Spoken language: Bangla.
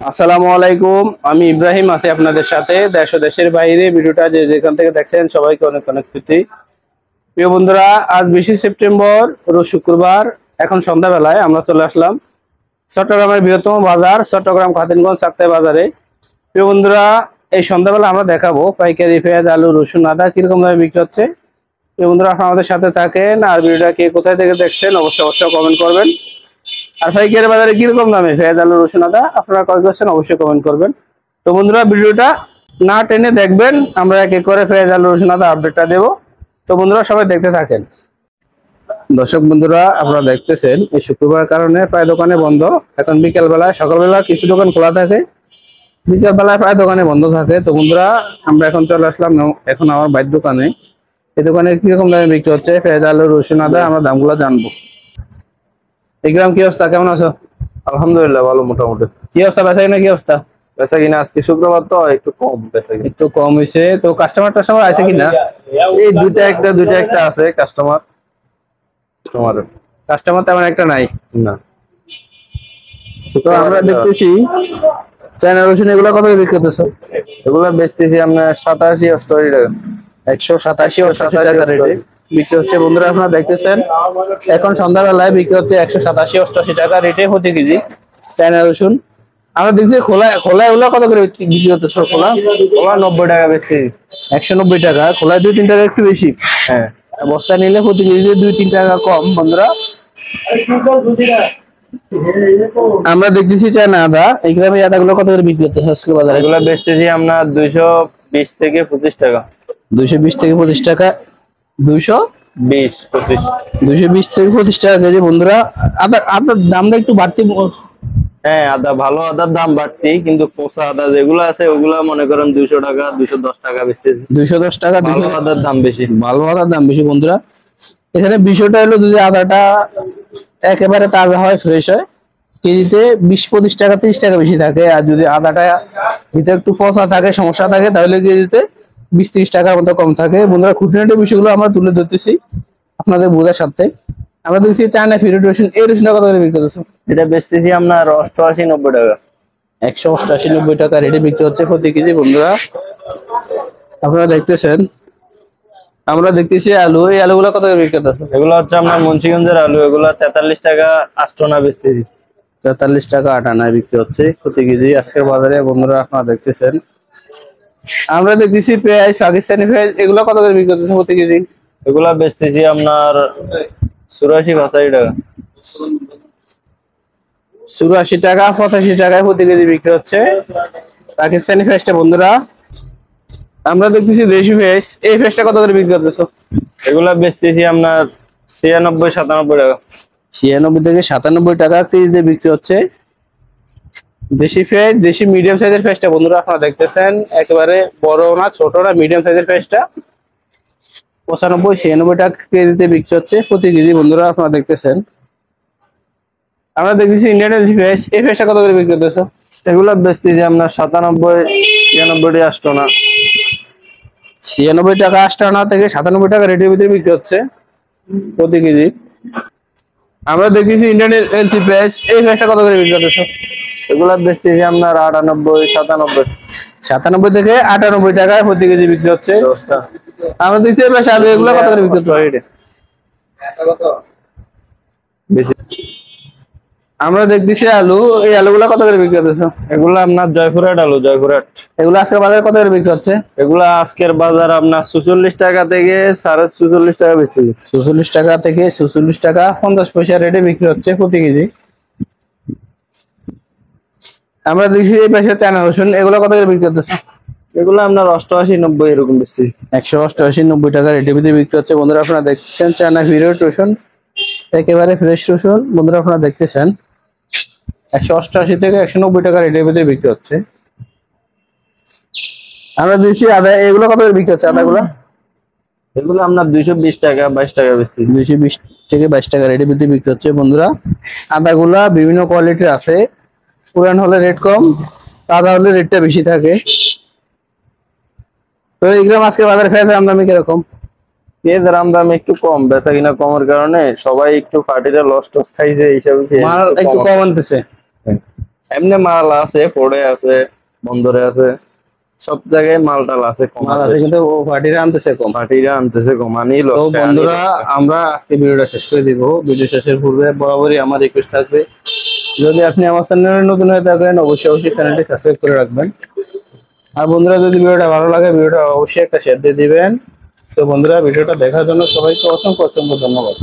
আসসালামু আলাইকুম, আমি ইব্রাহিম আছি আপনাদের সাথে। দেশ ও দেশের বাইরে ভিডিওটা যে যেখান থেকে দেখছেন সবাইকে অনেক অনেক প্রীতি। প্রিয় বন্ধুরা, আজ 20 সেপ্টেম্বর রোজ শুক্রবার, এখন সন্ধ্যাবেলায় আমরা চলে আসলাম চট্টগ্রামের বৃহত্তম বাজার চট্টগ্রাম খাদিমগঞ্জ চাক্তাই বাজারে। প্রিয় বন্ধুরা, এই সন্ধ্যাবেলা আমরা দেখাবো পাইকারি পেঁয়াজ, আলু, রসুন, আদা কিরকম দামে বিক্রি হচ্ছে। প্রিয় বন্ধুরা, আপনারা আমাদের সাথে থাকেন আর ভিডিওটা কে কোথায় থেকে দেখছেন অবশ্যই কমেন্ট করবেন। আর পাইকারি বাজারে কিরকম দামে পেঁয়াজ, আলু, রসুন, আদা আপনারা ক্রয় করছেন অবশ্যই কমেন্ট করবেন। তো বন্ধুরা, ভিডিওটা না টেনে দেখবেন, আমরা এক এক করে পেঁয়াজ, আলু, রসুন, আদা আপডেটটা দেবো। তো বন্ধুরা, সবাই দেখতে থাকেন। দর্শক বন্ধুরা, আপনারা দেখতেছেন এই শুক্রবার কারণে প্রায় দোকানে বন্ধ। এখন বিকেল বেলায়, সকালবেলা কিছু দোকান খোলা থাকে, বিকেল বেলায় প্রায় দোকানে বন্ধ থাকে। তো বন্ধুরা, আমরা এখন চলে আসলাম এখন আমার বাইরের দোকানে। এই দোকানে কিরকম দামে বিক্রি হচ্ছে পেঁয়াজ, আলু, রসুন, আদা আমরা দামগুলো জানবো। ইকরাম, কি অবস্থা, কেমন আছো? আলহামদুলিল্লাহ, ভালো মোটামুটি। কি অবস্থা, বেচা কিনা কি অবস্থা? বেচা কিনা আজকে শুক্রবার তো একটু কম বেচা কিনা। একটু কম হয়েছে। তো কাস্টমার আছে কিনা? এই দুইটা একটা আছে কাস্টমার। কাস্টমার তেমন একটা নাই না। তো আমরা দেখতেছি চায়না রসুন এগুলো কত বিক্রি করতেছো? এগুলো বেচতেছি আমরা 87-88 টাকা। 187-88 টাকা রেটে বিক্রি হচ্ছে। বন্ধুরা, আপনারা দেখতেছেন এখন সন্ধ্যাবেলায় বিক্রি হচ্ছে 187-88 টাকা রেটে প্রতি কেজি চায়না রসুন। আমরা দেখছি খোলা খোলা এগুলো কত করে বিক্রি করতেছো? খোলা 90 টাকা বেচতেছি। 190 টাকা। খোলায় 2-3 টাকা একটু বেশি। হ্যাঁ, বস্তা নিলে প্রতি কেজিতে 2-3 টাকা কম। বন্ধুরা, আমরা দেখতেছি চায়না আদা, এই গ্রামে আদাগুলো কত করে বিক্রি করতে আজকে বাজারে? এগুলো বেচতেছি আমরা 220 থেকে 25 টাকা। 220 থেকে 25 টাকা। 20 25। 220 থেকে 25 টাকা কেজি। বন্ধুরা, আদার দামটা একটু বাড়তি। হ্যাঁ, ভালো আদার দাম বাড়তি, কিন্তু পচা আদা যেগুলো আছে ওগুলা মনে করেন 200 টাকা 210 টাকা বেচতেছি। 210 টাকা। ভালো আদার দাম বেশি। ভালো আদার দাম বেশি। বন্ধুরা, এখানে বিষয়টা হলো যদি আদাটা একেবারে তাজা হয়, ফ্রেশ হয়, কেজিতে 20-25 টাকা 30 টাকা বেশি থাকে। আর যদি আদাটা ভিতরে একটু পচা থাকে, সমস্যা থাকে, তাহলে কেজিতে 20-30 টাকার মতো কম থাকে। বন্ধুরা, খুঁটিনাটি বিষয়গুলো আমরা তুলে ধরতেছি আপনাদের বোঝার সাথে। আমরা দেখছি চায়না ফিরোজ রসুন, এই রসুনটা কত করে বিক্রি করতেছো? এটা বেচতেছি আপনার 88-90 টাকা। 188-90 টাকা রেটে বিক্রি হচ্ছে প্রতি কেজি। বন্ধুরা, আপনারা দেখতেছেন, আমরা দেখতেছি আলু, এই আলুগুলো কত করে বিক্রি করতেছো? এগুলো হচ্ছে আপনার মুন্সিগঞ্জের আলু। এগুলো 43 টাকা আটনা বেচতেছি। 43 টাকা আটানায় বিক্রি হচ্ছে প্রতি কেজি আজকের বাজারে। বন্ধুরা, আপনারা দেখতেছেন, আমরা দেখতেছি পেঁয়াজ, পাকিস্তানি পেঁয়াজ, এগুলো কত করে বিক্রি করতেছে প্রতি কেজি? এগুলা বেচতেছি আপনার 84-85 টাকা। 84 টাকা 85 টাকায় প্রতি কেজি বিক্রি হচ্ছে পাকিস্তানি পেঁয়াজটা। বন্ধুরা, আমরা দেখতেছি দেশি পেঁয়াজ, এই পেঁয়াজটা কত করে বিক্রি করতেছো? এগুলা বেচতেছি আপনার 96-97 টাকা। 96 থেকে 97 টাকা কেজিতে বিক্রি হচ্ছে দেশি পেঁয়াজ। দেশি মিডিয়াম সাইজের পেঁয়াজটা বন্ধুরা আপনারা দেখতেছেন, একেবারে বড় না ছোট না, মিডিয়াম সাইজের পেঁয়াজটা 95-96 টাকা কেজিতে বিক্রি হচ্ছে প্রতি কেজি। বন্ধুরা, আপনারা দেখতেছেন, আমরা দেখতেছি ইন্ডিয়ান পেঁয়াজ, এই পেঁয়াজটা কত করে বিক্রি করতেছো? এগুলা বেচতেছি আপনার 97-96 আটনা। 96 টাকা আটনা থেকে 97 টাকা রেটের ভিতরে বিক্রি হচ্ছে প্রতি কেজি। আমরা দেখতেছি ইন্ডিয়ান এলসি পেঁয়াজ, এই পেঁয়াজটা কত করে বিক্রি করতেছো? এগুলা বেচতেছি আপনার 98-97। 97 থেকে 98 টাকায় প্রতি কেজি বিক্রি হচ্ছে। আমরা দেখছি এই পেঁয়াজ, এগুলো কত করে বিক্রি হচ্ছে? আমরা দেখতেছি আলু, এই আলুগুলা কত করে বিক্রি করতেছো? এগুলা আপনার জয়পুরহাট আলু, জয়পুরহাট। এগুলো আজকের বাজারে কত করে বিক্রি হচ্ছে? এগুলা আজকের বাজার আপনার 46 টাকা থেকে 46.5 টাকা বেচতেছি। 46 টাকা থেকে 46 টাকা 50 পয়সা রেটে বিক্রি হচ্ছে প্রতি কেজি। আমরা দেখছি এই পাশে চায়না রসুন, এগুলো কত করে বিক্রি করতেছে? এগুলো আপনার 88-90 এরকম বেচতেছি। 188-90 টাকা রেটে ভিতরে বিক্রি হচ্ছে। বন্ধুরা, আপনারা দেখতেছেন চায়না ফিরোজ রসুন, একেবারে ফ্রেশ রসুন। বন্ধুরা, আপনারা দেখতেছেন 188 থেকে 190 টাকা রেটের ভিতরে বিক্রি হচ্ছে। আমরা দেখছি আদা, এগুলো কত করে বিক্রি হচ্ছে আদাগুলো? এগুলো আপনার 220 টাকা 22 টাকা বেচতেছি। 220 থেকে 22 টাকা রেটের ভিতরে বিক্রি হচ্ছে। বন্ধুরা, আদাগুলা বিভিন্ন কোয়ালিটির আছে, পুরান হলে রেট কম, তাজা হলে রেটটা বেশি থাকে। তো এইগুলো আজকে বাজারে পেঁয়াজের আমদানি কিরকম? পেঁয়াজের দাম একটু কম, বেচা কিনা কমের কারণে সবাই একটু পার্টিটা লস টস খাইছে, এই হিসাবে মাল একটু কম আনতেছে। এমনি মাল আছে, পোর্টে আছে, বন্দরে আছে, সব জায়গায় মালটাল আছে, কম মাল আছে কিন্তু পার্টিরা আনতেছে কম। পার্টিরা আনতেছে কম, আনি তো লস খায়, আনি বন্ধুরা লস খায়। আমরা আজকে ভিডিওটা শেষ করে দিব। ভিডিও শেষের পূর্বে বরাবরই আমার রিকোয়েস্ট থাকবে, যদি আপনি আমার চ্যানেলে নতুন হয়ে থাকেন অবশ্যই চ্যানেলটি সাবস্ক্রাইব করে রাখবেন। আর বন্ধুরা যদি ভিডিওটা ভালো লাগে ভিডিওটা অবশ্যই একটা শেয়ার দিয়ে দিবেন। তো বন্ধুরা ভিডিওটা দেখার জন্য সবাইকে অসংখ্য অসংখ্য ধন্যবাদ।